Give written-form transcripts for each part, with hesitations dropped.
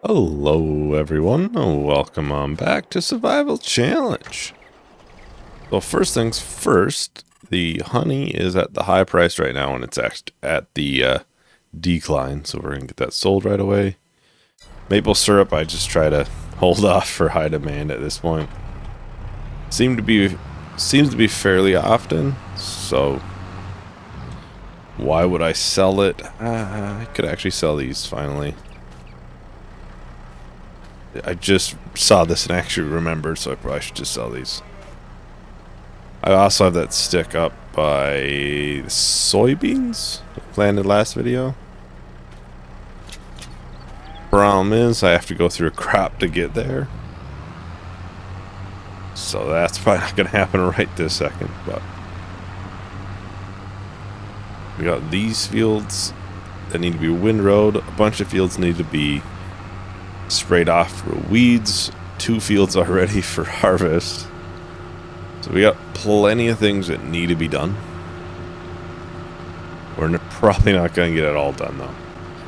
Hello everyone, welcome on back to Survival Challenge. So first things first, the honey is at the high price right now and it's at the decline, so we're going to get that sold right away. Maple syrup, I just try to hold off for high demand at this point. Seems to be fairly often, so why would I sell it? I could actually sell these finally. I just saw this and actually remembered, so I probably should just sell these. I also have that stick up by the soybeans planted last video. Problem is, I have to go through a crop to get there. So that's probably not going to happen right this second, but we got these fields that need to be windrowed. A bunch of fields need to be sprayed off for weeds. 2 fields are ready for harvest. So we got plenty of things that need to be done. We're probably not going to get it all done though.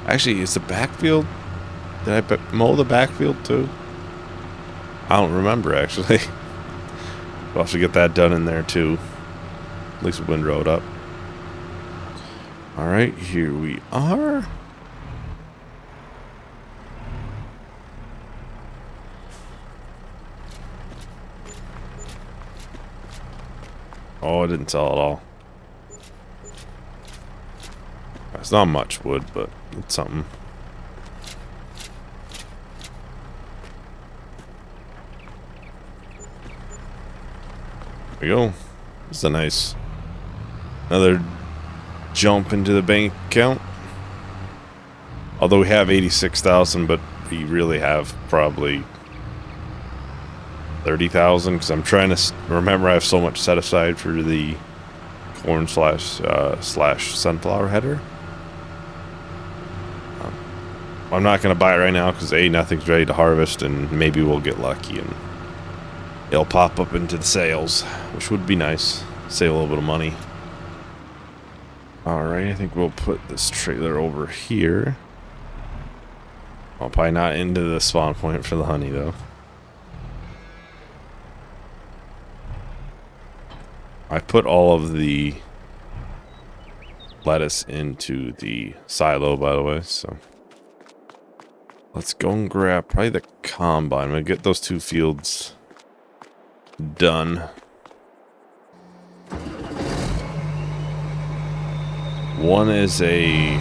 Actually, is the backfield? Did I mow the backfield too? I don't remember actually. We'll have to get that done in there too. At least windrowed up. Alright, here we are. Oh, I didn't sell it all. It's not much wood, but it's something. There we go. This is a nice another jump into the bank account. Although we have 86,000, but we really have probably 30,000 because I'm trying to remember I have so much set aside for the corn slash sunflower header. I'm not going to buy it right now because A, nothing's ready to harvest, and maybe we'll get lucky and it'll pop up into the sales, which would be nice. Save a little bit of money. Alright, I think we'll put this trailer over here. I'll probably not into the spawn point for the honey though. I put all of the lettuce into the silo, by the way, so let's go and grab probably the combine. I'm gonna get those 2 fields done. One is a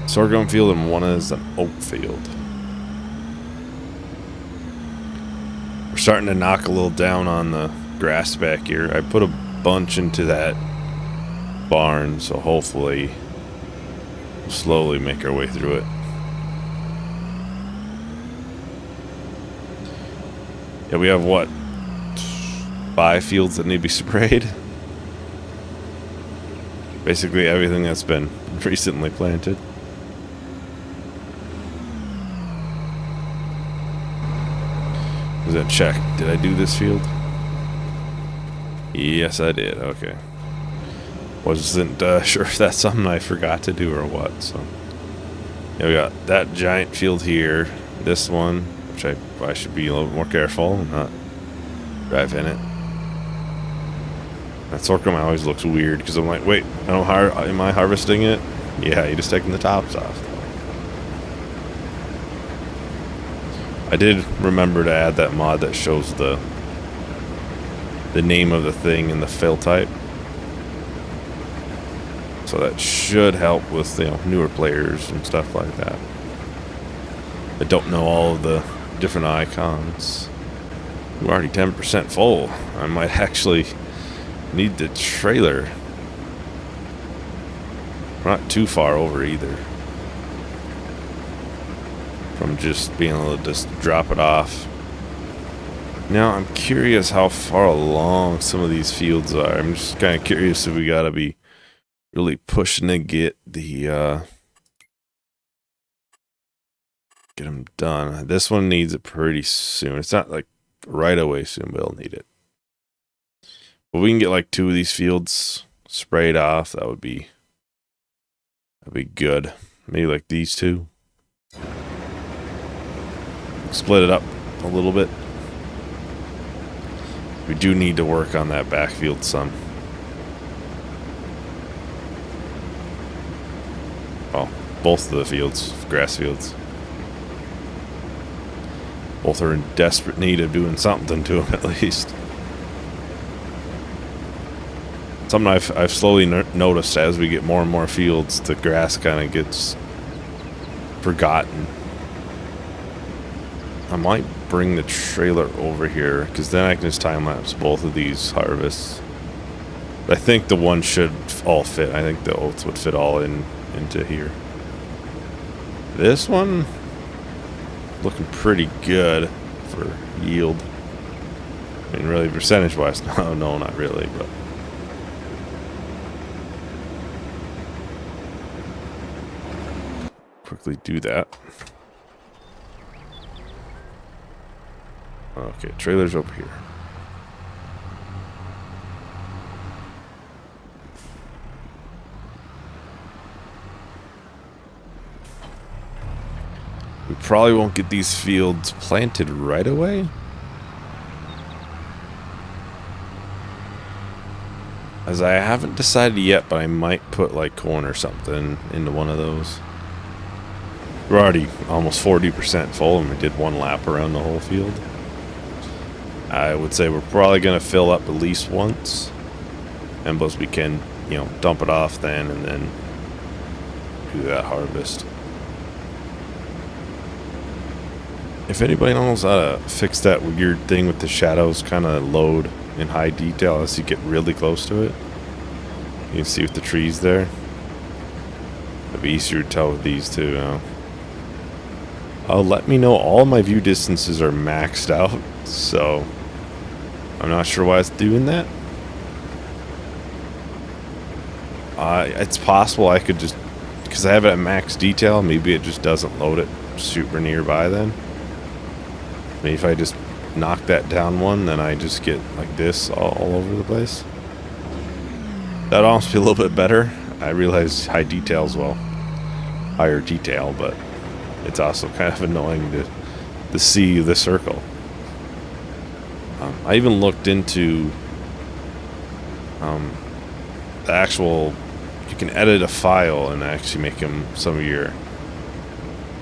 sorghum field and one is an oat field. We're starting to knock a little down on the grass back here. I put a bunch into that barn, so hopefully we'll slowly make our way through it. Yeah, we have what? 5 fields that need to be sprayed. Basically everything that's been recently planted. Was that check? Did I do this field? Yes, I did. Okay. Wasn't sure if that's something I forgot to do or what. So yeah, we got that giant field here. This one, which I should be a little bit more careful and not drive in it. That sorghum always looks weird because I'm like, wait, am I harvesting it? Yeah, you're just taking the tops off. I did remember to add that mod that shows the name of the thing and the fill type. So that should help with, you know, newer players and stuff like that. I don't know all of the different icons. We're already 10% full. I might actually need the trailer. We're not too far over either. From just being able to just drop it off. Now I'm curious how far along some of these fields are. I'm just kind of curious if we gotta be really pushing to get the get them done. This one needs it pretty soon. It's not like right away soon, but it'll need it. But we can get like 2 of these fields sprayed off. That'd be good. Maybe like these 2. split it up a little bit. We do need to work on that backfield some. Well, both of the fields, grass fields. Both are in desperate need of doing something to them at least. Something I've slowly noticed as we get more and more fields, the grass kind of gets forgotten. I might bring the trailer over here because then I can just time lapse both of these harvests. I think the one should all fit. I think the oats would fit all into here. This one looking pretty good for yield. I mean, really, percentage wise, no, not really, but. Quickly do that. Okay, trailer's over here. We probably won't get these fields planted right away. As I haven't decided yet, but I might put like corn or something into one of those. We're already almost 40% full and we did one lap around the whole field. I would say we're probably going to fill up at least once. And plus we can, dump it off then and then do that harvest. If anybody knows how to fix that weird thing with the shadows kind of load in high detail as you get really close to it. You can see with the trees there. It'd be easier to tell with these two. Let me know. All my view distances are maxed out, so I'm not sure why it's doing that. It's possible I could just, because I have it at max detail, maybe it just doesn't load it super nearby then. Maybe if I just knock that down one, then I just get like this all over the place. That'd almost be a little bit better. I realize high detail as well. Higher detail, but it's also kind of annoying to see the circle. I even looked into the actual, you can edit a file and actually make some of your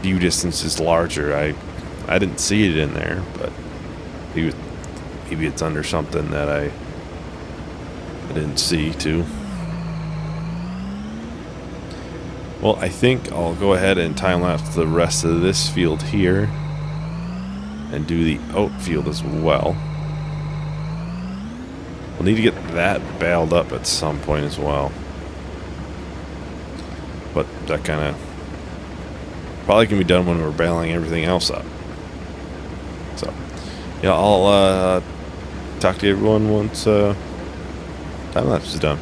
view distances larger. I didn't see it in there, but maybe it's under something that I didn't see too. Well, I think I'll go ahead and time-lapse the rest of this field here and do the oat field as well. We'll need to get that baled up at some point as well. But that kind of probably can be done when we're baling everything else up. So, yeah, I'll talk to everyone once time-lapse is done.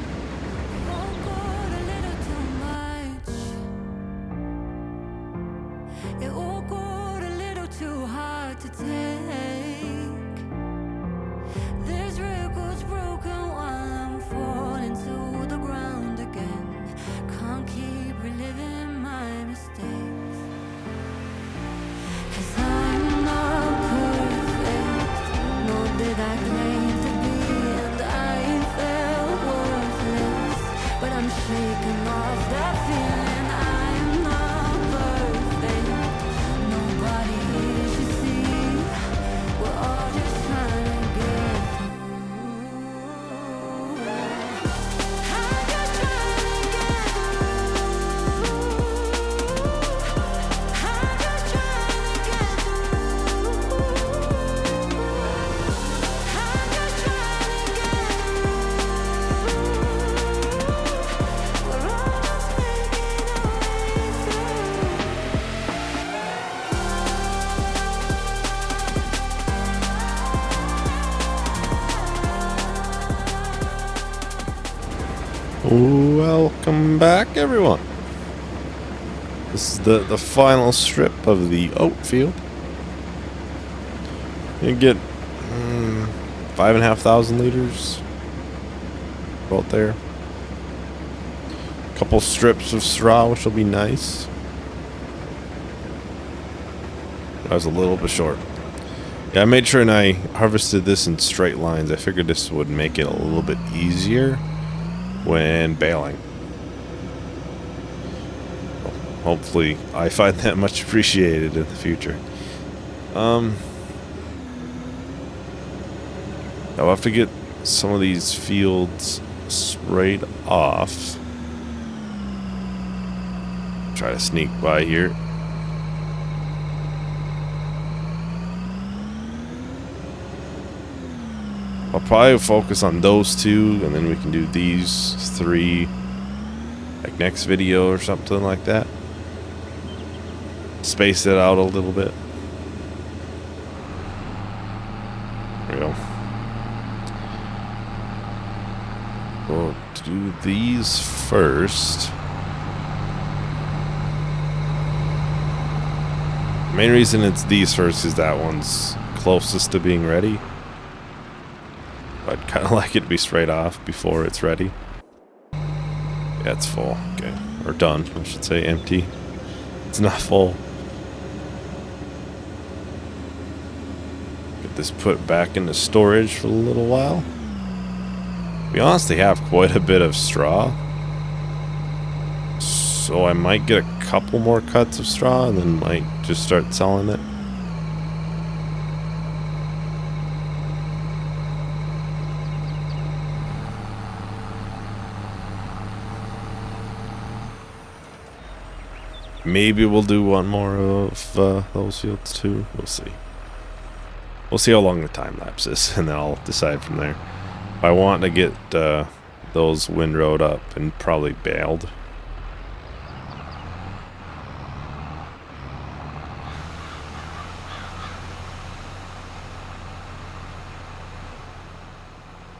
Welcome back, everyone. This is the final strip of the oat field. You get 5,500 liters out there. A couple strips of straw, which will be nice. I was a little bit short. Yeah, I made sure and I harvested this in straight lines. I figured this would make it a little bit easier when baling. Hopefully I find that much appreciated in the future. I'll have to get some of these fields sprayed off. Try to sneak by here. I'll probably focus on those two, and then we can do these three like next video or something like that. Space it out a little bit. There we go. We'll do these first. Main reason it's these first is that one's closest to being ready. I'd kind of like it to be sprayed off before it's ready. Yeah, it's full. Okay. Or done, I should say. Empty. It's not full. Get this put back into storage for a little while. We honestly have quite a bit of straw. So I might get a couple more cuts of straw and then might just start selling it. Maybe we'll do one more of those fields too. We'll see. We'll see how long the time lapse is, and then I'll decide from there. I want to get those windrowed up and probably baled.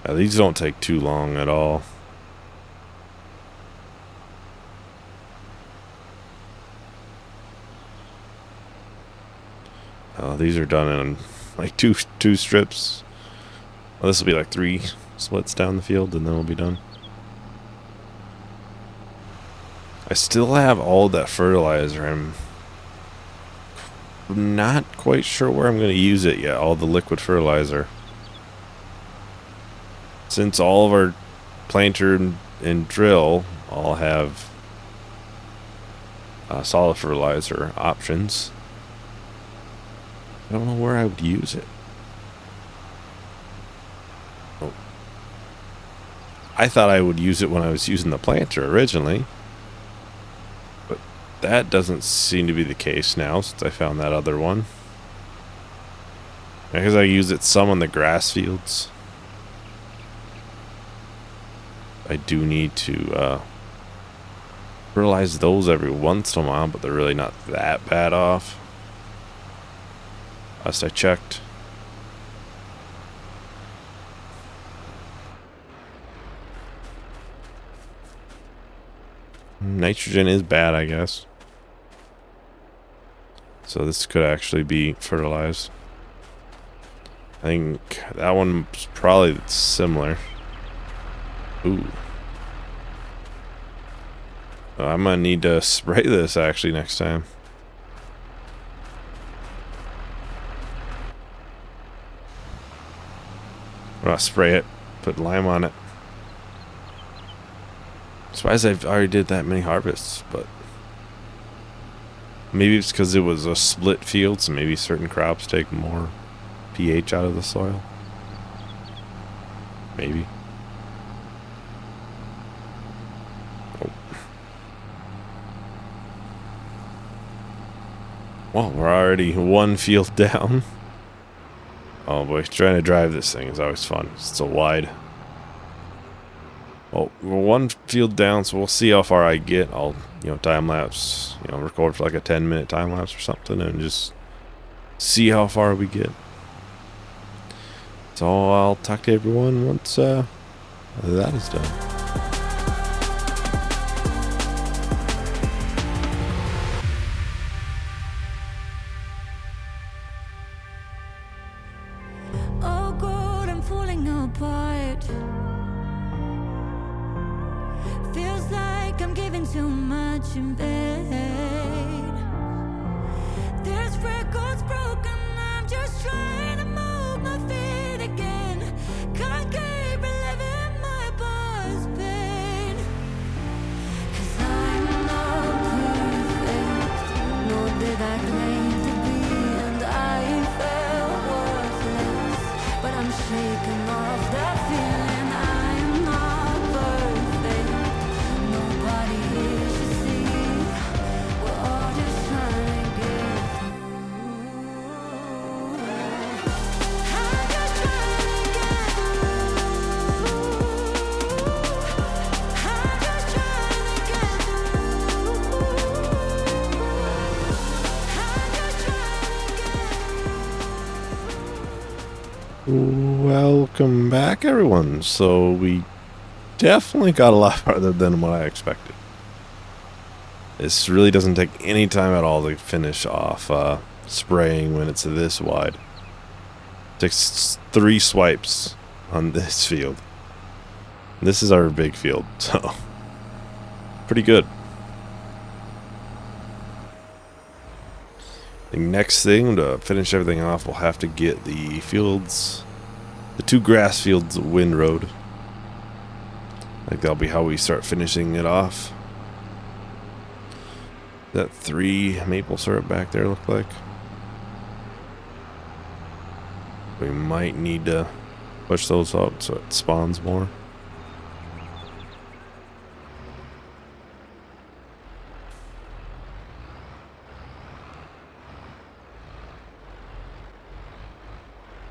These don't take too long at all. These are done in like two strips. Well, this will be like 3 splits down the field, and then we'll be done. I still have all that fertilizer. I'm not quite sure where I'm going to use it yet, all the liquid fertilizer. Since all of our planter and drill all have solid fertilizer options, I don't know where I would use it. Oh. I thought I would use it when I was using the planter originally, but that doesn't seem to be the case now since I found that other one. Because I use it some on the grass fields. I do need to fertilize those every once in a while, but they're really not that bad off. Last I checked. Nitrogen is bad, I guess. So this could actually be fertilized. I think that one's probably similar. Ooh. I'm gonna need to spray this actually next time. I'm gonna spray it, put lime on it. Surprised I've already did that many harvests, but maybe it's because it was a split field, so maybe certain crops take more pH out of the soil. Maybe. Oh. Well, we're already 1 field down. Oh boy, trying to drive this thing is always fun. It's so wide. Well, we're 1 field down, so we'll see how far I get. I'll, time lapse, record for like a 10-minute time lapse or something and just see how far we get. So I'll talk to everyone once that is done. Too much in vain. There's records broken. Welcome back, everyone. So we definitely got a lot farther than what I expected. This really doesn't take any time at all to finish off spraying when it's this wide. It takes 3 swipes on this field. This is our big field, so pretty good. The next thing to finish everything off, we'll have to get the fields, the 2 grass fields windrowed. Like that'll be how we start finishing it off. That 3 maple syrup back there look like. We might need to push those up so it spawns more.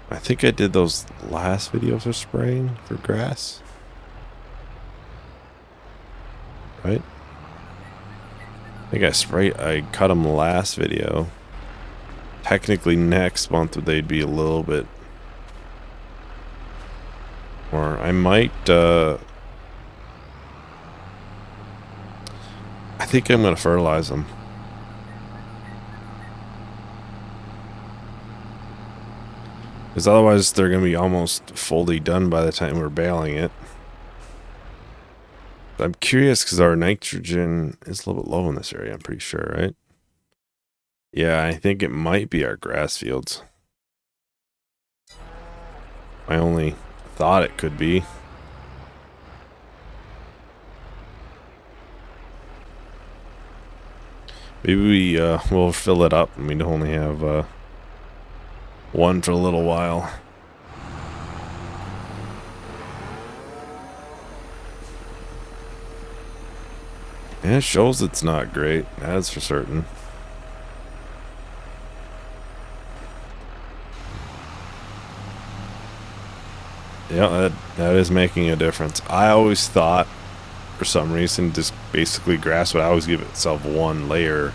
I think I did those last videos of spraying for grass. Right? I think I cut them last video. Technically next month they'd be a little bit more. I might I think I'm gonna fertilize them. Because otherwise they're gonna be almost fully done by the time we're baling it. I'm curious because our nitrogen is a little bit low in this area, I'm pretty sure, right? Yeah, I think it might be our grass fields. I only thought it could be. Maybe we'll fill it up and we'd only have one for a little while. Yeah, it shows it's not great, that's for certain. Yeah, that is making a difference. I always thought, for some reason, just basically grass would always give itself 1 layer.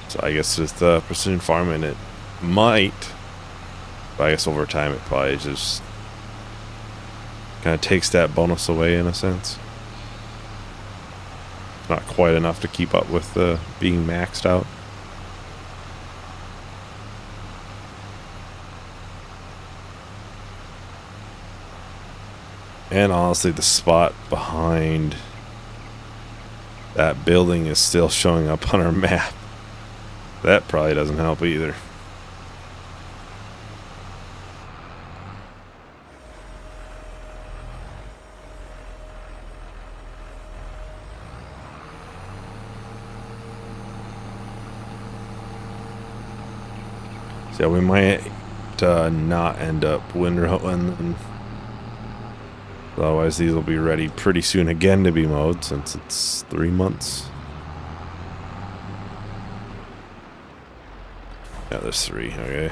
So I guess with precision farming it might, but I guess over time it probably just kind of takes that bonus away in a sense. Not quite enough to keep up with being maxed out. And honestly, the spot behind that building is still showing up on our map. That probably doesn't help either. So we might not end up windrowing. Otherwise, these will be ready pretty soon again to be mowed since it's 3 months. Yeah, there's 3, okay.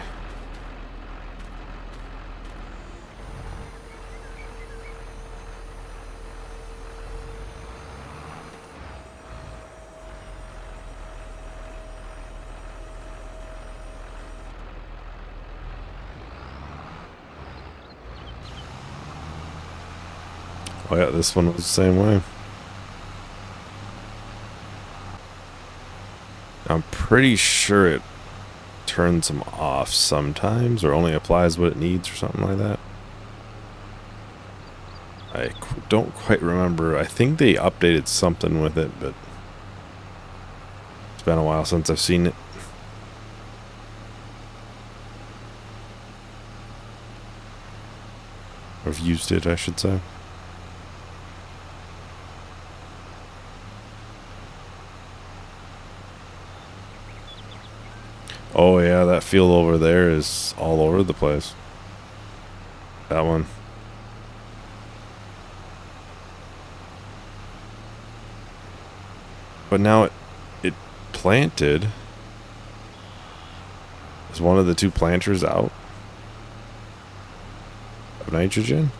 Oh yeah, this one was the same way. I'm pretty sure it turns them off sometimes or only applies what it needs or something like that. I don't quite remember. I think they updated something with it, but it's been a while since I've seen it. Or have used it, I should say. Oh yeah, that field over there is all over the place. That one. But now it planted. Is one of the 2 planters out of nitrogen?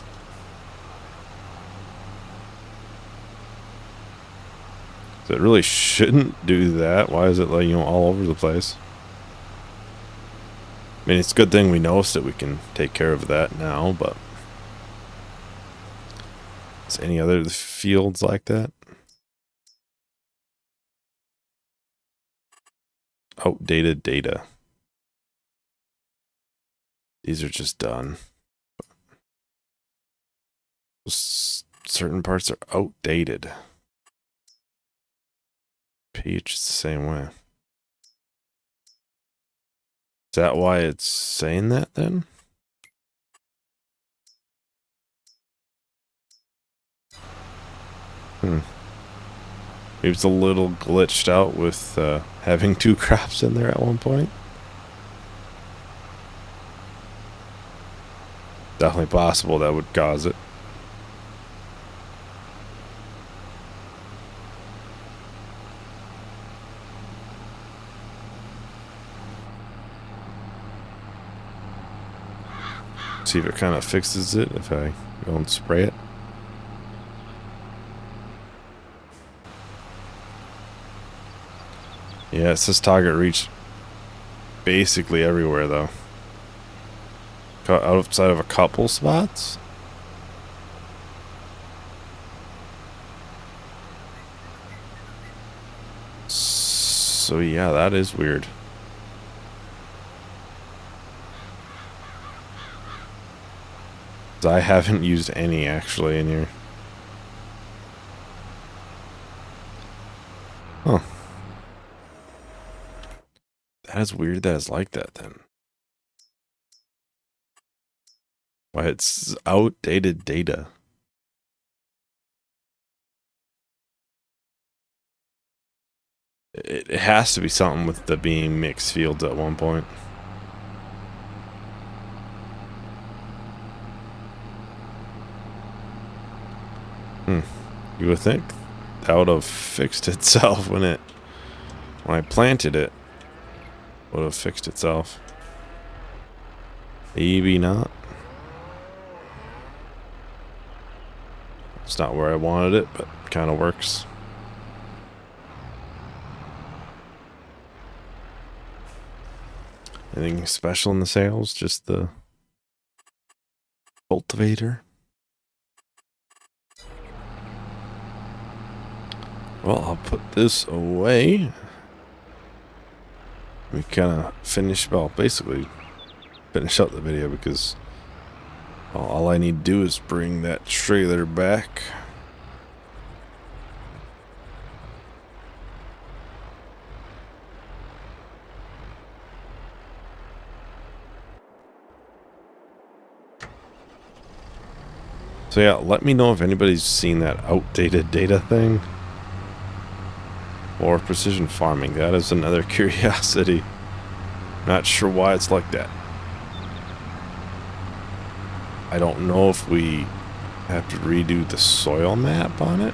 So it really shouldn't do that. Why is it like, all over the place? I mean, it's a good thing we know so that we can take care of that now, but is any other fields like that? Outdated data. These are just done. Certain parts are outdated. pH is the same way. Is that why it's saying that then? Maybe it's a little glitched out with having 2 crops in there at one point. Definitely possible that would cause it. See if it kind of fixes it if I go and spray it. Yeah, it says target reach basically everywhere though. Outside of a couple spots. So yeah, that is weird. I haven't used any actually in here. Huh. That is weird that it's like that then. Why it's outdated data. It has to be something with the being mixed fields at one point. You would think that would have fixed itself when I planted it. Would have fixed itself. Maybe not. It's not where I wanted it, but kind of works. Anything special in the sales? Just the cultivator? Well, I'll put this away. We kind of finish, well, basically finish up the video because all I need to do is bring that trailer back. So yeah, let me know if anybody's seen that outdated data thing. Or precision farming. That is another curiosity. Not sure why it's like that. I don't know if we have to redo the soil map on it.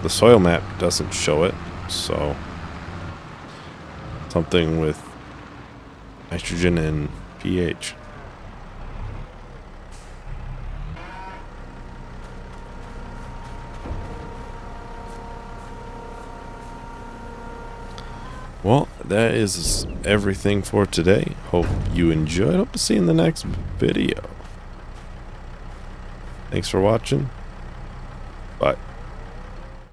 The soil map doesn't show it, so something with nitrogen and pH. Well, that is everything for today. Hope you enjoyed. Hope to see you in the next video. Thanks for watching. Bye.